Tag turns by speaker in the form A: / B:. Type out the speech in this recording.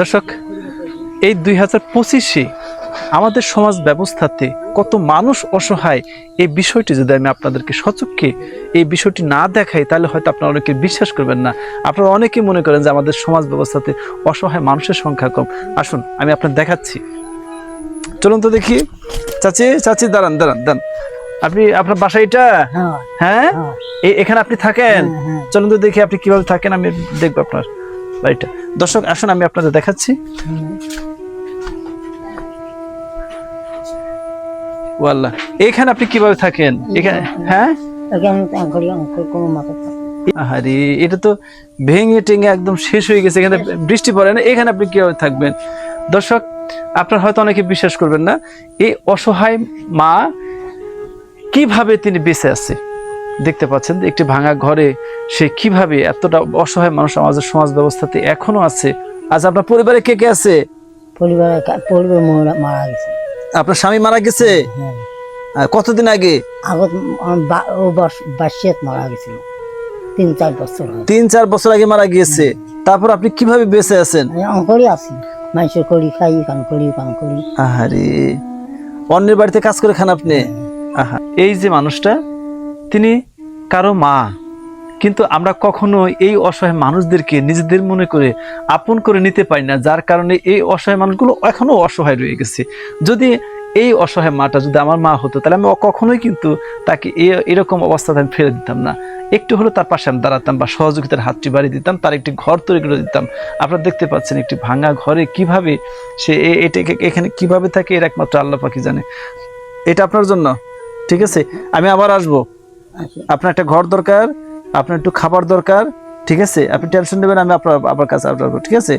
A: দর্শক, এই 2025-এ আমাদের সমাজ ব্যবস্থাতে কত মানুষ অসহায়, এই বিষয়টি যদি আমি আপনাদেরকে সচক্ষে এই বিষয়টি না দেখাই, তাহলে হয়তো আপনারা অনেকে বিশ্বাস করবেন না। আপনারা অনেকেই মনে করেন যে আমাদের সমাজ ব্যবস্থাতে অসহায় মানুষের সংখ্যা কম। আসুন, আমি আপনার দেখাচ্ছি। চলুন তো দেখি। চাচি চাচি দাঁড়ান দাঁড়ান দাঁড়ান, আপনি আপনার বাসা এটা? হ্যাঁ, এখানে আপনি থাকেন? চলুন তো দেখি আপনি কিভাবে থাকেন, আমি দেখবো আপনার বাড়িটা। দর্শক আসুন, আমি আপনাদের দেখাচ্ছি। ওয়াল্লাহ, এখানে আপনি কিভাবে থাকেন? এখানে হ্যাঁ, আরে এটা তো ভেঙে টেঙে একদম শেষ হয়ে গেছে, এখানে বৃষ্টি পড়ে না, এখানে আপনি কিভাবে থাকবেন? দর্শক, আপনার হয়তো অনেকে বিশ্বাস করবেন না, এই অসহায় মা কিভাবে তিনি বেঁচে আছে। দেখতে পাচ্ছেন একটি ভাঙা ঘরে সে কিভাবে, এতটা অসহায় মানুষ আমাদের সমাজ ব্যবস্থাতে এখনো আছে। আজ আপনার পরিবারে কে কে আছে?
B: পরিবার মারা গেছে।
A: আপনার স্বামী মারা গেছে? কতদিন আগে?
B: বাসিয়াত মারা গেছিল 3-4 বছর।
A: 3-4 বছর আগে মারা গিয়েছে। তারপর আপনি কিভাবে বেঁচে আছেন?
B: অঙ্করি আছি, মানুষের করি খাই, কান করি।
A: আহারে, অন্যের বাড়িতে কাজ করে খান আপনি? আহা, এই যে মানুষটা, তিনি কারো মা, কিন্তু আমরা কখনো এই অসহায় মানুষদেরকে নিজেদের মনে করে আপন করে নিতে পারি না, যার কারণে এই অসহায় মানুষগুলো এখনো অসহায় রয়ে গেছে। যদি এই অসহায় মাটা যদি আমার মা হতো, তাহলে আমি কখনোই কিন্তু তাকে এরকম অবস্থাতে আমি ফেলে দিতাম না। একটু হলো তার পাশে আমি দাঁড়াতাম বা সহযোগিতার হাতটি বাড়িয়ে দিতাম, তার একটি ঘর তৈরি করে দিতাম। আপনারা দেখতে পাচ্ছেন একটি ভাঙা ঘরে কিভাবে সে এটাকে এখানে কিভাবে থাকে, এর একমাত্র আল্লাহ পাকই জানে। এটা আপনার জন্য, ঠিক আছে? আমি আবার আসবো। আপনার একটা ঘর দরকার, আপনার একটু খাবার দরকার, ঠিক আছে? আপনি টেনশন নেবেন, আমি আপনার কাছে আসবো, ঠিক আছে?